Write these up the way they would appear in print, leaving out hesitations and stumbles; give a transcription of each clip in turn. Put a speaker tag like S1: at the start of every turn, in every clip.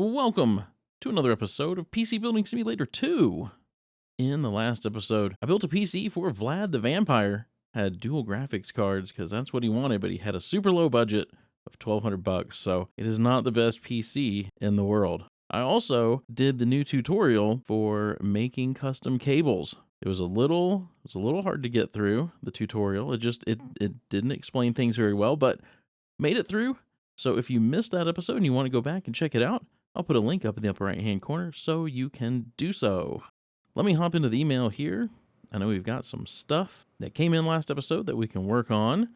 S1: Welcome to another episode of PC Building Simulator 2. In the last episode, I built a PC for Vlad the Vampire. Had dual graphics cards because that's what he wanted, but he had a super low budget of $1,200, so it is not the best PC in the world. I also did the new tutorial for making custom cables. It was a little hard to get through the tutorial. It didn't explain things very well, but made it through. So if you missed that episode and you want to go back and check it out, I'll put a link up in the upper right hand corner so you can do so. Let me hop into the email here. I know we've got some stuff that came in last episode that we can work on.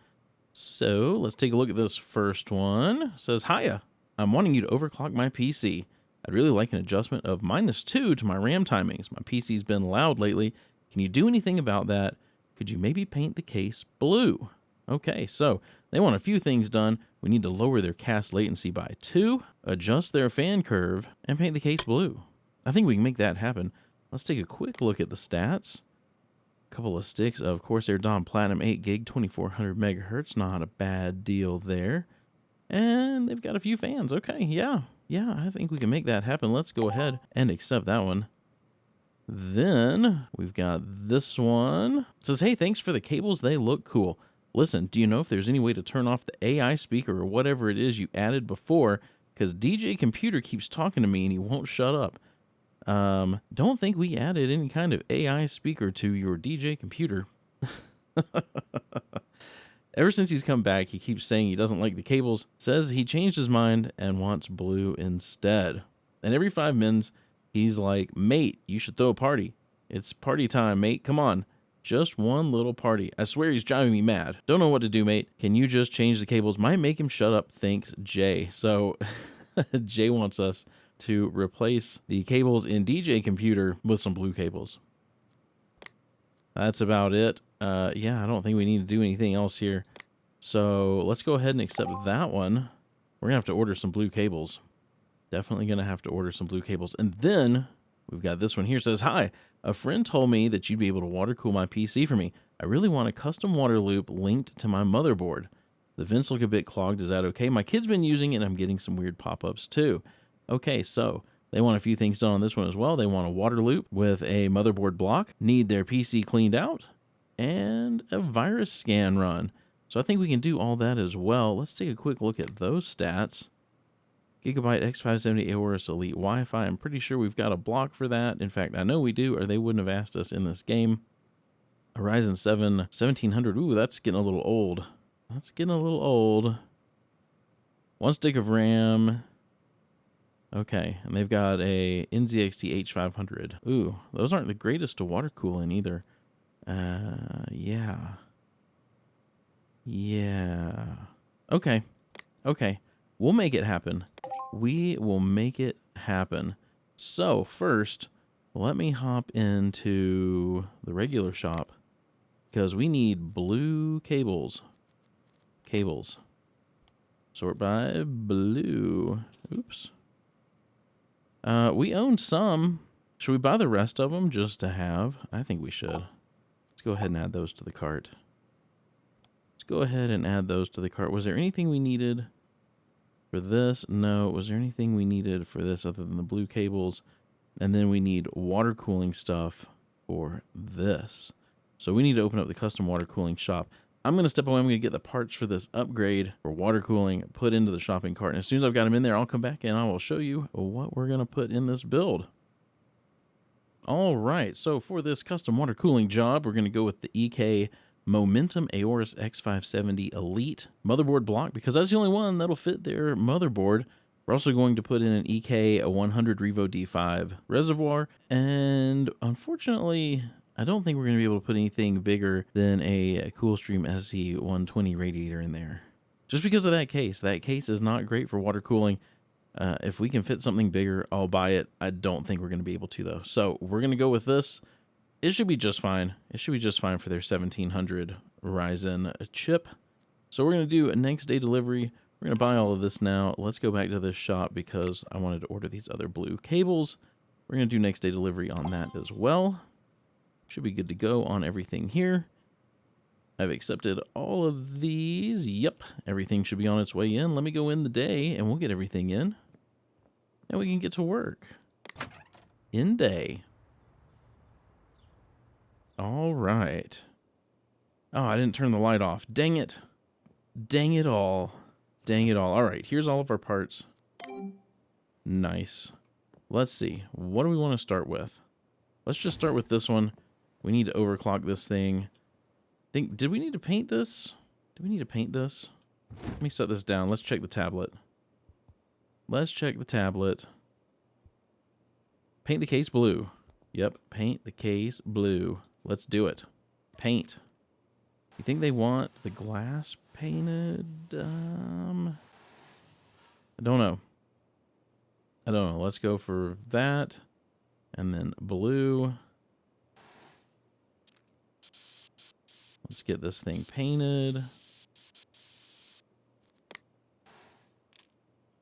S1: So let's take a look at this first one. It says, "Hiya, I'm wanting you to overclock my PC. I'd really like an adjustment of -2 to my RAM timings. My PC's been loud lately. Can you do anything about that? Could you maybe paint the case blue?" Okay, so they want a few things done. We need to lower their CAS latency by 2, adjust their fan curve, and paint the case blue. I think we can make that happen. Let's take a quick look at the stats. A couple of sticks of Corsair Dawn Platinum 8 gig, 2400 megahertz. Not a bad deal there. And they've got a few fans. Okay, yeah, I think we can make that happen. Let's go ahead and accept that one. Then we've got this one. It says, "Hey, thanks for the cables. They look cool. Listen, do you know if there's any way to turn off the AI speaker or whatever it is you added before? Because DJ Computer keeps talking to me and he won't shut up." Don't think we added any kind of AI speaker to your DJ Computer. Ever since he's come back, he keeps saying he doesn't like the cables, says he changed his mind and wants blue instead. And every 5 minutes, he's like, "Mate, you should throw a party. It's party time, mate. Come on. Just one little party." I swear he's driving me mad. Don't know what to do, mate. Can you just change the cables? Might make him shut up. Thanks, Jay. So Jay wants us to replace the cables in DJ Computer with some blue cables. That's about it. Yeah, I don't think we need to do anything else here. So let's go ahead and accept that one. We're gonna have to order some blue cables. Definitely gonna have to order some blue cables. And then we've got this one here. It says, "Hi, a friend told me that you'd be able to water cool my PC for me. I really want a custom water loop linked to my motherboard. The vents look a bit clogged. Is that okay? My kid's been using it and I'm getting some weird pop-ups too." Okay, so they want a few things done on this one as well. They want a water loop with a motherboard block, need their PC cleaned out, and a virus scan run. So I think we can do all that as well. Let's take a quick look at those stats. Gigabyte X570 Aorus Elite Wi-Fi. I'm pretty sure we've got a block for that. In fact, I know we do, or they wouldn't have asked us in this game. Ryzen 7 1700. Ooh, that's getting a little old. That's getting a little old. 1 stick of RAM. Okay, and they've got a NZXT H500. Ooh, those aren't the greatest to water cool in either. Yeah. Okay. We'll make it happen. We will make it happen. So first, let me hop into the regular shop because we need blue cables. Sort by blue. Oops. We own some. Should we buy the rest of them just to have? I think we should. Let's go ahead and add those to the cart. Was there anything we needed for this? No. Was there anything we needed for this other than the blue cables? And then we need water cooling stuff for this. So we need to open up the custom water cooling shop. I'm going to step away. I'm going to get the parts for this upgrade for water cooling put into the shopping cart. And as soon as I've got them in there, I'll come back and I will show you what we're going to put in this build. All right. So for this custom water cooling job, we're going to go with the EK Momentum Aorus X570 Elite motherboard block because that's the only one that'll fit their motherboard. We're also going to put in an EK 100 Revo D5 reservoir. And unfortunately, I don't think we're going to be able to put anything bigger than a Coolstream SE120 radiator in there. Just because of that case. That case is not great for water cooling. If we can fit something bigger, I'll buy it. I don't think we're going to be able to, though. So we're going to go with this. It should be just fine. It should be just fine for their 1700 Ryzen chip. So we're going to do a next day delivery. We're going to buy all of this now. Let's go back to this shop because I wanted to order these other blue cables. We're going to do next day delivery on that as well. Should be good to go on everything here. I've accepted all of these. Yep, everything should be on its way in. Let me go in the day and we'll get everything in. and we can get to work. In day. All right. Oh, I didn't turn the light off. Dang it. Dang it all. Dang it all. All right, here's all of our parts. Nice. Let's see. What do we want to start with? Let's just start with this one. We need to overclock this thing. Did we need to paint this? Do we need to paint this? Let me set this down. Let's check the tablet. Let's check the tablet. Paint the case blue. Yep, paint the case blue. Let's do it. Paint. You think they want the glass painted? I don't know. I don't know. Let's go for that. And then blue. Let's get this thing painted.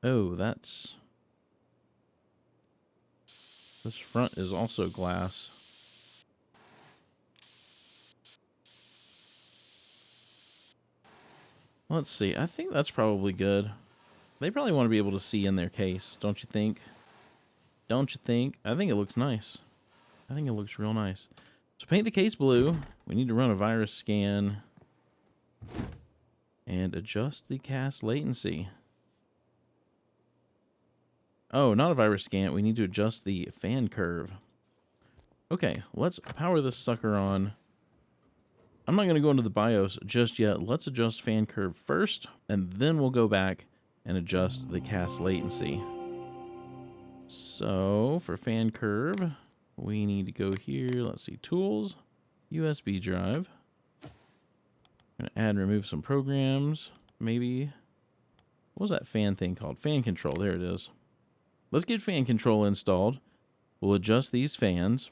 S1: Oh, that's... This front is also glass. Let's see. I think that's probably good. They probably want to be able to see in their case, don't you think? Don't you think? I think it looks nice. I think it looks real nice. So paint the case blue. We need to run a virus scan and adjust the CAS latency. Oh, not a virus scan. We need to adjust the fan curve. Okay, let's power this sucker on. I'm not going to go into the BIOS just yet. Let's adjust fan curve first, and then we'll go back and adjust the CAS latency. So for fan curve, we need to go here. Let's see, tools, USB drive. I'm going to add and remove some programs, maybe. What was that fan thing called? Fan control, there it is. Let's get fan control installed. We'll adjust these fans.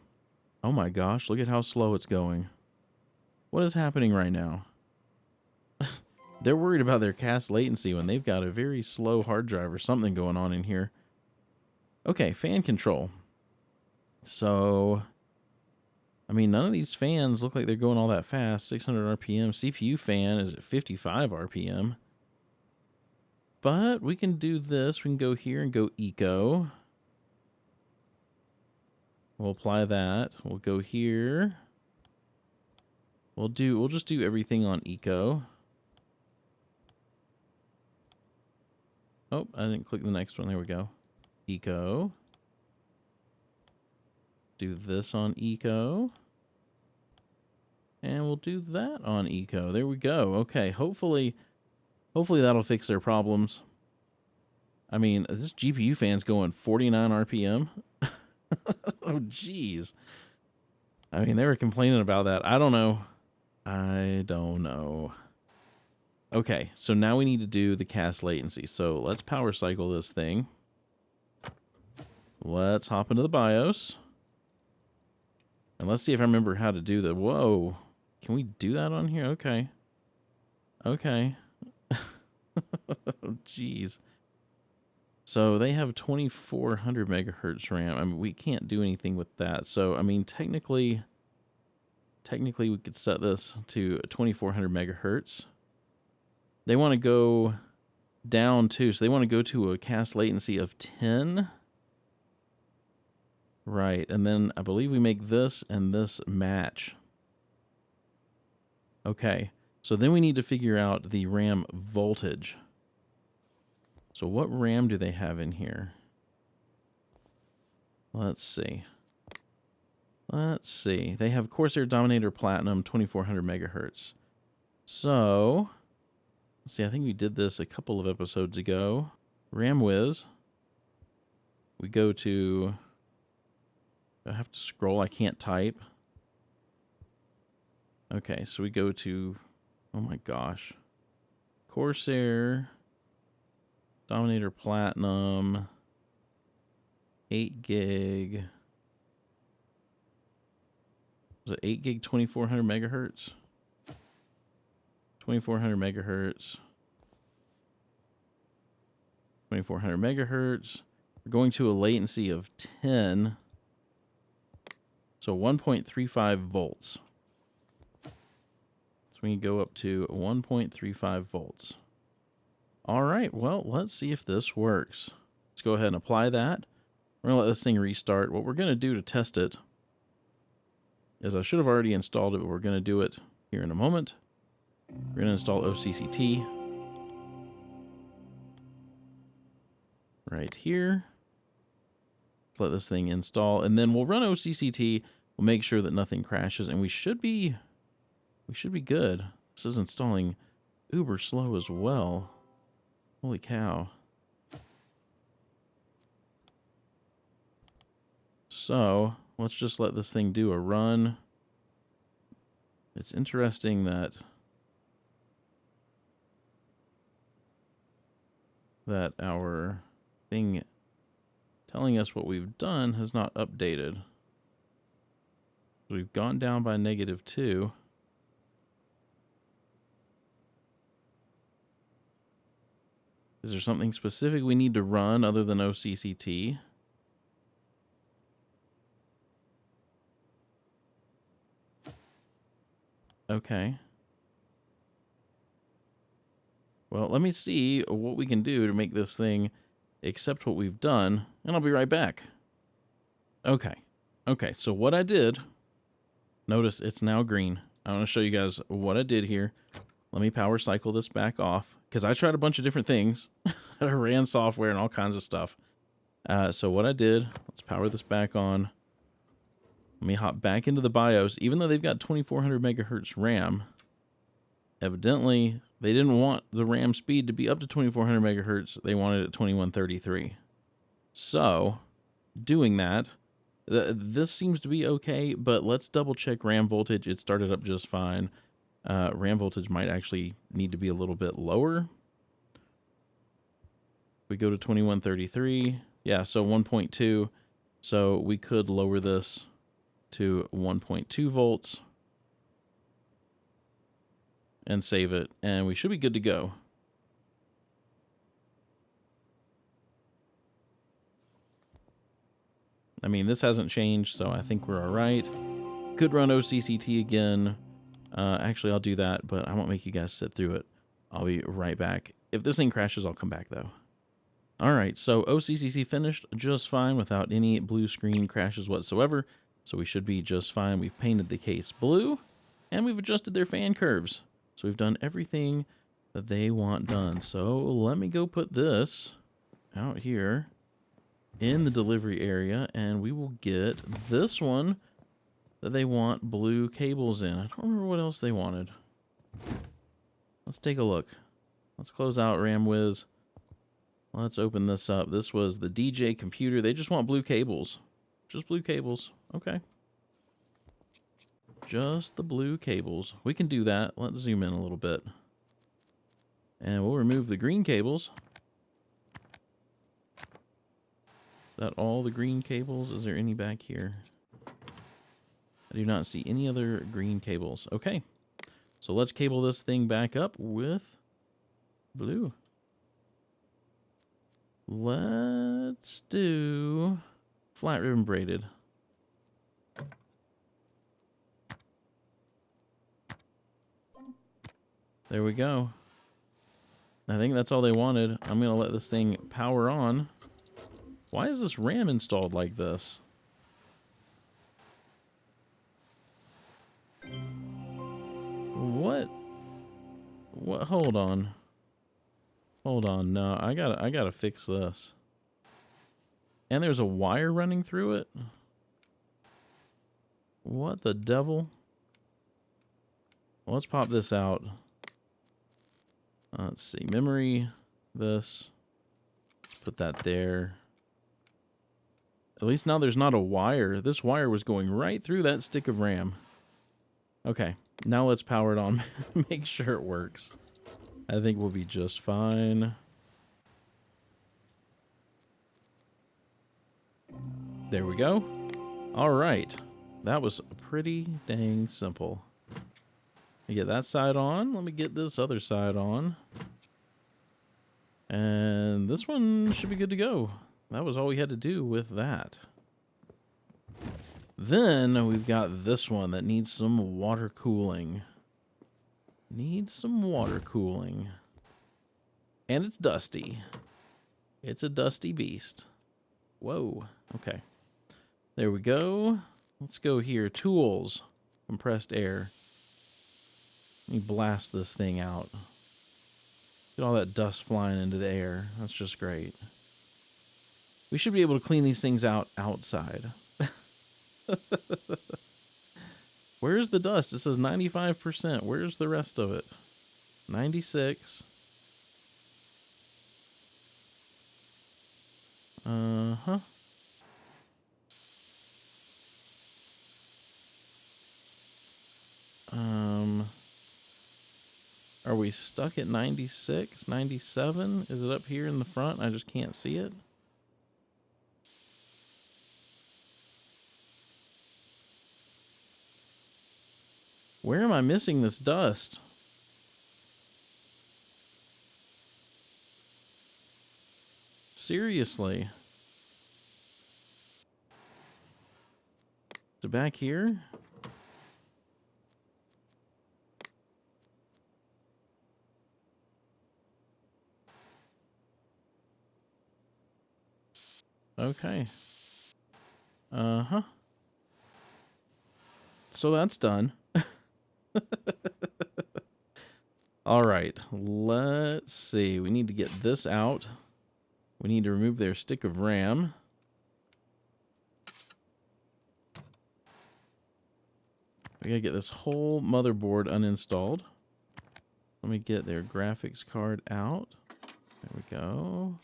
S1: Oh my gosh, look at how slow it's going. What is happening right now? They're worried about their CAS latency when they've got a very slow hard drive or something going on in here. Okay, fan control. So, I mean, none of these fans look like they're going all that fast. 600 RPM. CPU fan is at 55 RPM. But we can do this. We can go here and go eco. We'll apply that. We'll go here. We'll just do everything on eco. Oh, I didn't click the next one. There we go. Eco. Do this on eco. And we'll do that on eco. There we go. Okay, hopefully that'll fix their problems. I mean, this GPU fan's going 49 RPM. Oh, jeez. I mean, they were complaining about that. I don't know. Okay, so now we need to do the CAS latency. So let's power cycle this thing. Let's hop into the BIOS. And let's see if I remember how to do the... Whoa. Can we do that on here? Okay. Okay. Jeez. So they have 2400 megahertz RAM. I mean, we can't do anything with that. So, I mean, technically we could set this to 2400 megahertz. They want to go down too. So they want to go to a CAS latency of 10. Right. And then I believe we make this and this match. Okay. So then we need to figure out the RAM voltage. So what RAM do they have in here? Let's see. Let's see. They have Corsair Dominator Platinum 2400 megahertz. So, let's see. I think we did this a couple of episodes ago. RAM Whiz. We go to... I have to scroll. I can't type. Okay, so we go to... Oh my gosh. Corsair Dominator Platinum 8 gig. Was it 8 gig 2400 megahertz? 2400 megahertz. 2400 megahertz. We're going to a latency of 10. So 1.35 volts. So we can go up to 1.35 volts. All right, well, let's see if this works. Let's go ahead and apply that. We're going to let this thing restart. What we're going to do to test it is I should have already installed it, but we're going to do it here in a moment. We're going to install OCCT right here. Let this thing install, and then we'll run OCCT. We'll make sure that nothing crashes, and we should be good. This is installing uber slow as well. Holy cow. So let's just let this thing do a run. It's interesting that our thing telling us what we've done has not updated. We've gone down by -2. Is there something specific we need to run other than OCCT? Okay. Well, let me see what we can do to make this thing accept what we've done, and I'll be right back. Okay. Okay, so what I did, notice it's now green. I want to show you guys what I did here. Let me power cycle this back off, because I tried a bunch of different things. I ran software and all kinds of stuff. So what I did, let's power this back on. Let me hop back into the BIOS. Even though they've got 2400 megahertz RAM, evidently they didn't want the RAM speed to be up to 2400 megahertz. They wanted it at 2133. So doing that, this seems to be okay, but let's double check RAM voltage. It started up just fine. RAM voltage might actually need to be a little bit lower. We go to 2133. Yeah, so 1.2. So we could lower this to 1.2 volts and save it, and we should be good to go. I mean, this hasn't changed, so I think we're all right. Could run OCCT again. Actually, I'll do that, but I won't make you guys sit through it. I'll be right back. If this thing crashes, I'll come back, though. All right, so OCCT finished just fine without any blue screen crashes whatsoever, so we should be just fine. We've painted the case blue, and we've adjusted their fan curves. So we've done everything that they want done. So let me go put this out here in the delivery area, and we will get this one that they want blue cables in. I don't remember what else they wanted. Let's take a look. Let's close out RamWiz. Let's open this up. This was the DJ computer. They just want blue cables. Just blue cables. Okay. Just the blue cables. We can do that. Let's zoom in a little bit. And we'll remove the green cables. Is that all the green cables? Is there any back here? I do not see any other green cables. Okay. So let's cable this thing back up with blue. Let's do flat ribbon braided. There we go. I think that's all they wanted. I'm going to let this thing power on. Why is this RAM installed like this? What? Hold on. Hold on. No, I gotta fix this. And there's a wire running through it? What the devil? Well, let's pop this out. Let's see. Memory. This. Let's put that there. At least now there's not a wire. This wire was going right through that stick of RAM. Okay. Now let's power it on. Make sure it works. I think we'll be just fine. There we go. All right. That was pretty dang simple. I get that side on. Let me get this other side on. And this one should be good to go. That was all we had to do with that. Then we've got this one that needs some water cooling. Needs some water cooling. And it's dusty. It's a dusty beast. Whoa. Okay. There we go. Let's go here. Tools. Compressed air. Let me blast this thing out. Get all that dust flying into the air. That's just great. We should be able to clean these things out outside. Where's the dust? It says 95%. Where's the rest of it? 96. Uh-huh. Are we stuck at 96, 97? Is it up here in the front? I just can't see it. Where am I missing this dust? Seriously. Is it back here? Okay. Uh-huh. So that's done. All right. Let's see. We need to get this out. We need to remove their stick of RAM. We gotta get this whole motherboard uninstalled. Let me get their graphics card out. There we go.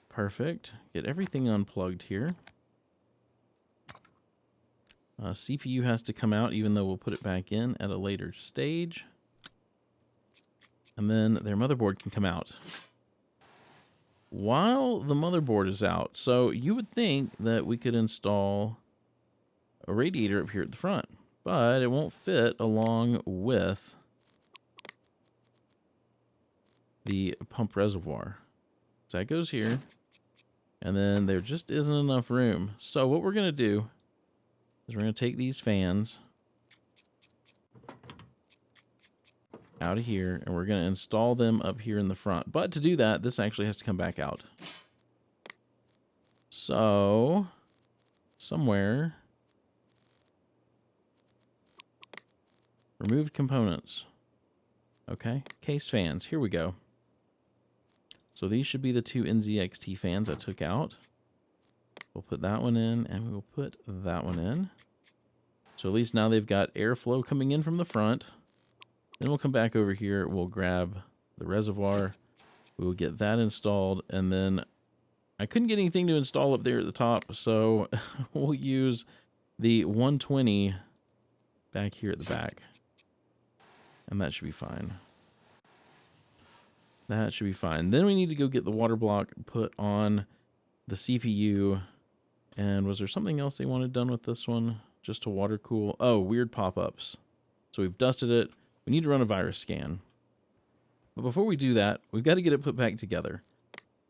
S1: Perfect. Get everything unplugged here. CPU has to come out, even though we'll put it back in at a later stage. And then their motherboard can come out. While the motherboard is out, so you would think that we could install a radiator up here at the front, but it won't fit along with the pump reservoir. So that goes here, and then there just isn't enough room. So what we're going to do is we're going to take these fans out of here, and we're going to install them up here in the front. But to do that, this actually has to come back out. So, somewhere, removed components. Okay, case fans, here we go. So these should be the two NZXT fans I took out. We'll put that one in, and we'll put that one in. So at least now they've got airflow coming in from the front. Then we'll come back over here, we'll grab the reservoir, we'll get that installed, and then I couldn't get anything to install up there at the top, so we'll use the 120 back here at the back. And that should be fine. That should be fine. Then we need to go get the water block put on the CPU. And was there something else they wanted done with this one? Just to water cool? Oh, weird pop-ups. So we've dusted it. We need to run a virus scan. But before we do that, we've got to get it put back together.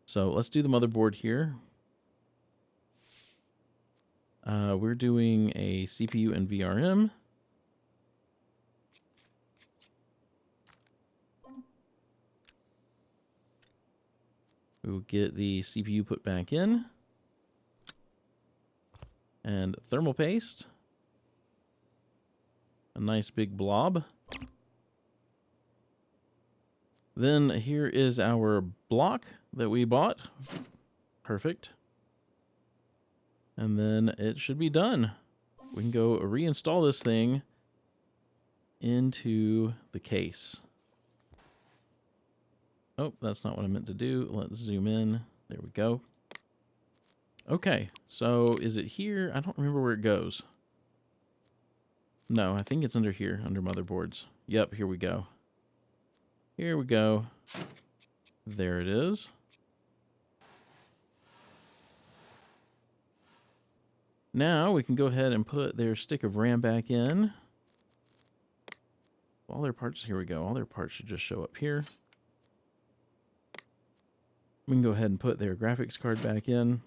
S1: So let's do the motherboard here. We're doing a CPU and VRM. We'll get the CPU put back in. And thermal paste. A nice big blob. Then here is our block that we bought. Perfect. And then it should be done. We can go reinstall this thing into the case. Oh, that's not what I meant to do. Let's zoom in. There we go. Okay, so is it here? I don't remember where it goes. No, I think it's under here, under motherboards. Yep, here we go. Here we go. There it is. Now we can go ahead and put their stick of RAM back in. All their parts, here we go. All their parts should just show up here. We can go ahead and put their graphics card back in.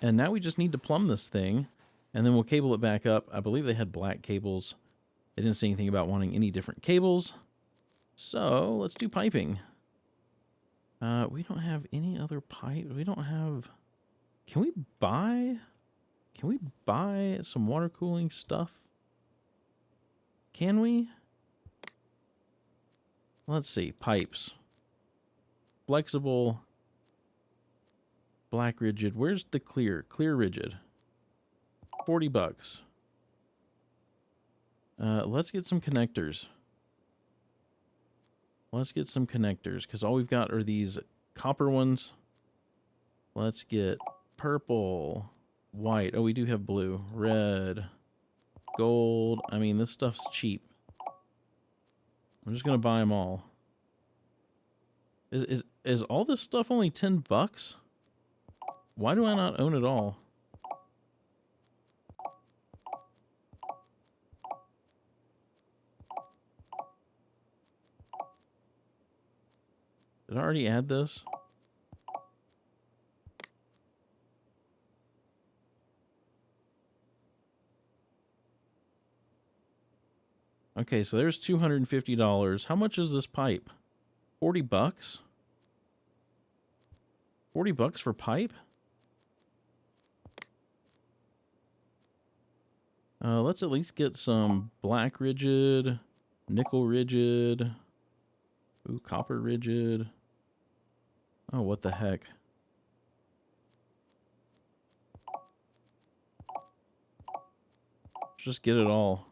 S1: And now we just need to plumb this thing, and then we'll cable it back up. I believe they had black cables. They didn't say anything about wanting any different cables. So let's do piping. We don't have any other pipe. We don't have... Can we buy some water cooling stuff? Can we? Let's see. Pipes. Flexible. Black rigid. Where's the clear? Clear rigid. $40. Let's get some connectors. Let's get some connectors, because all we've got are these copper ones. Let's get purple, white. Oh, we do have blue, red, gold. I mean, this stuff's cheap. I'm just gonna buy them all. Is all this stuff only $10? Why do I not own it all? Did I already add this? Okay, so there's $250. How much is this pipe? $40? $40 for pipe? Let's at least get some black rigid, nickel rigid, ooh, copper rigid. Oh, what the heck. Let's just get it all.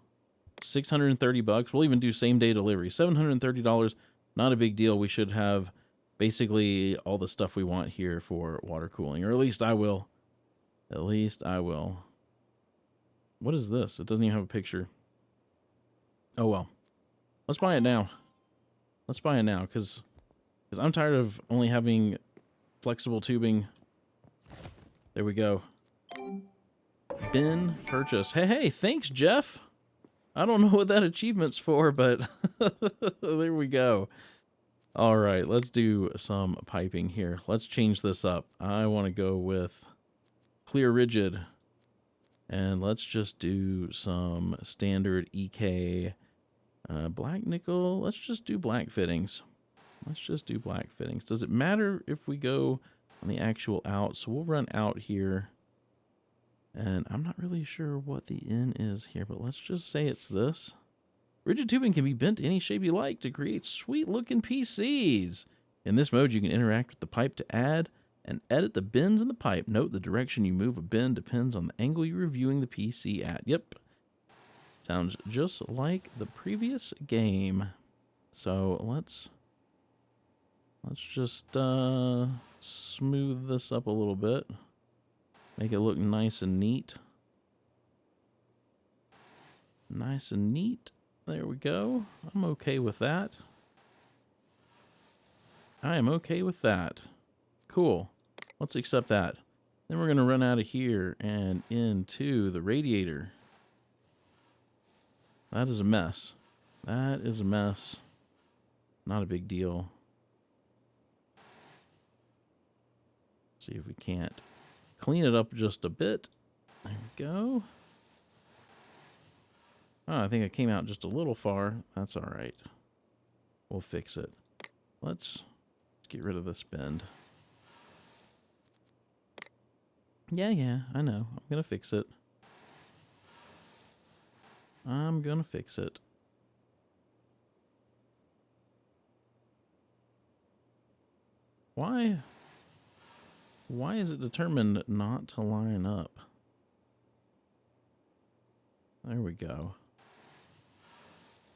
S1: $630. We'll even do same day delivery. $730. Not a big deal. We should have basically all the stuff we want here for water cooling, or at least I will. At least I will. What is this? It doesn't even have a picture. Oh well. Let's buy it now. Let's buy it now, because I'm tired of only having flexible tubing. There we go. Bin purchase. Hey, thanks, Jeff. I don't know what that achievement's for, but there we go. All right, let's do some piping here. Let's change this up. I want to go with clear rigid. And let's just do some standard EK black nickel. Let's just do black fittings. Let's just do black fittings. Does it matter if we go on the actual out? So we'll run out here. And I'm not really sure what the in is here, but let's just say it's this. Rigid tubing can be bent any shape you like to create sweet looking PCs. In this mode, you can interact with the pipe to add and edit the bends in the pipe. Note the direction you move a bend depends on the angle you're viewing the PC at. Yep. Sounds just like the previous game. So let's just smooth this up a little bit. Make it look nice and neat. Nice and neat. There we go. I'm okay with that. I am okay with that. Cool. Let's accept that. Then we're going to run out of here and into the radiator. That is a mess. That is a mess. Not a big deal. See if we can't clean it up just a bit. There we go. Oh, I think I came out just a little far. That's all right. We'll fix it. Let's get rid of this bend. Yeah, I know. I'm going to fix it. I'm going to fix it. Why is it determined not to line up? There we go.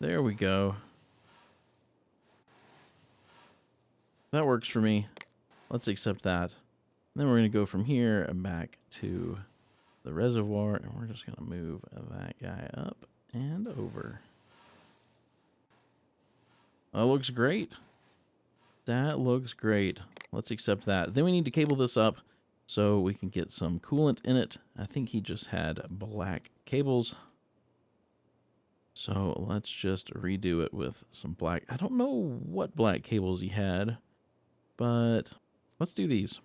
S1: There we go. That works for me. Let's accept that. Then we're going to go from here and back to the reservoir, and we're just going to move that guy up and over. That looks great. That looks great. Let's accept that. Then we need to cable this up so we can get some coolant in it. I think he just had black cables. So let's just redo it with some black. I don't know what black cables he had, but let's do these.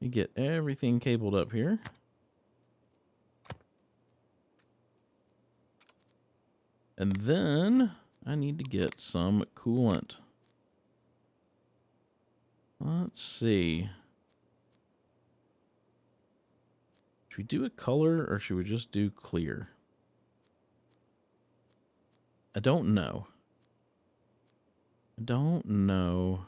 S1: You get everything cabled up here. And then I need to get some coolant. Let's see. Should we do a color or should we just do clear? I don't know. I don't know.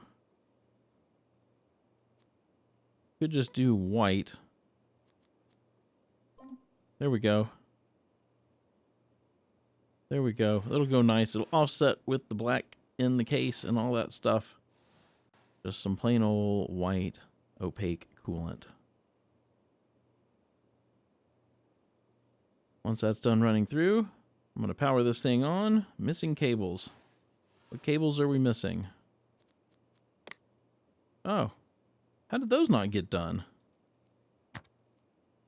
S1: Could just do white. There we go. There we go. It'll go nice. It'll offset with the black in the case and all that stuff. Just some plain old white opaque coolant. Once that's done running through, I'm going to power this thing on. Missing cables. What cables are we missing? Oh. How did those not get done?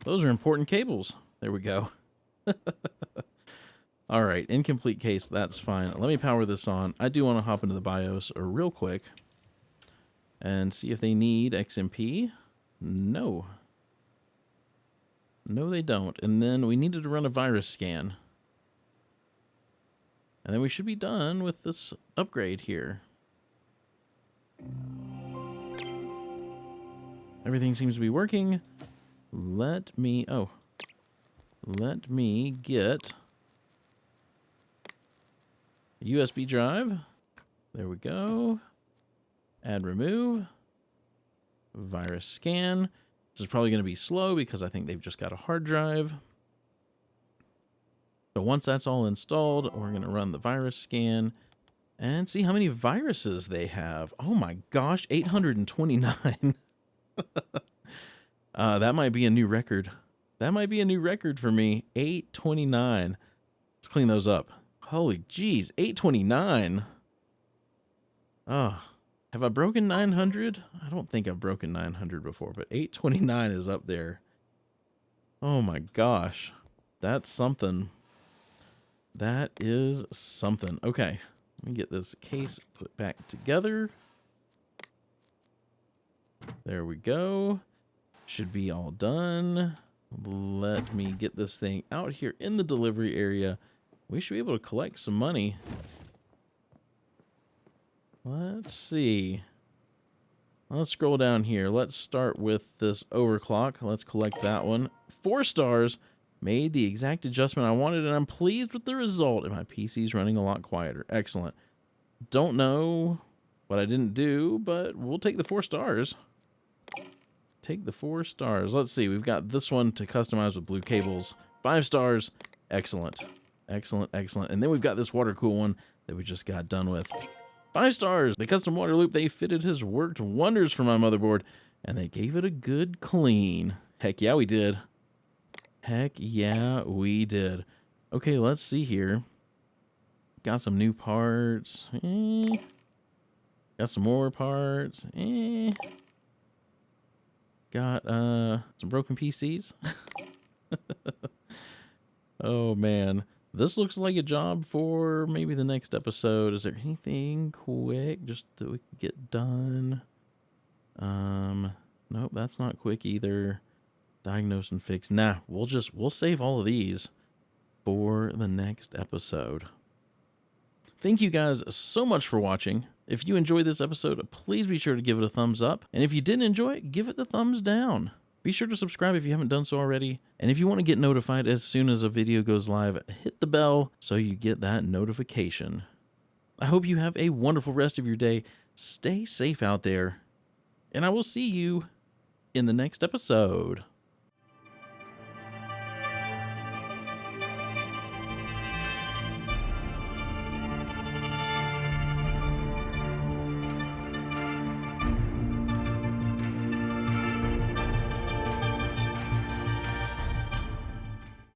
S1: Those are important cables. There we go. All right, incomplete case, that's fine. Let me power this on. I do want to hop into the BIOS real quick and see if they need XMP. No. No, they don't. And then we needed to run a virus scan. And then we should be done with this upgrade here. Everything seems to be working. Let me get a USB drive. There we go. Add remove. Virus scan. This is probably going to be slow because I think they've just got a hard drive. So once that's all installed, we're going to run the virus scan and see how many viruses they have. Oh my gosh, 829. That might be a new record. That might be a new record for me. 829. Let's clean those up. Holy jeez, 829. Oh, have I broken 900? I don't think I've broken 900 before, but 829 is up there. Oh my gosh. That's something. That is something. Okay, let me get this case put back together. There we go. Should be all done. Let me get this thing out here in the delivery area. We should be able to collect some money. Let's see. Let's scroll down here. Let's start with this overclock. Let's collect that one. 4 stars. Made the exact adjustment I wanted, and I'm pleased with the result. And my PC's running a lot quieter. Excellent. Don't know what I didn't do, but we'll take the 4 stars. Take the 4 stars. Let's see. We've got this one to customize with blue cables. 5 stars. Excellent. Excellent, excellent. And then we've got this water cool one that we just got done with. 5 stars. The custom water loop they fitted has worked wonders for my motherboard, and they gave it a good clean. Heck yeah, we did. Heck yeah, we did. Okay, let's see here. Got some new parts. Got some more parts. Got some broken PCs. Oh man. This looks like a job for maybe the next episode. Is there anything quick just that we can get done? Nope, that's not quick either. Diagnose and fix. Nah, we'll save all of these for the next episode. Thank you guys so much for watching. If you enjoyed this episode, please be sure to give it a thumbs up. And if you didn't enjoy it, give it the thumbs down. Be sure to subscribe if you haven't done so already. And if you want to get notified as soon as a video goes live, hit the bell so you get that notification. I hope you have a wonderful rest of your day. Stay safe out there. And I will see you in the next episode.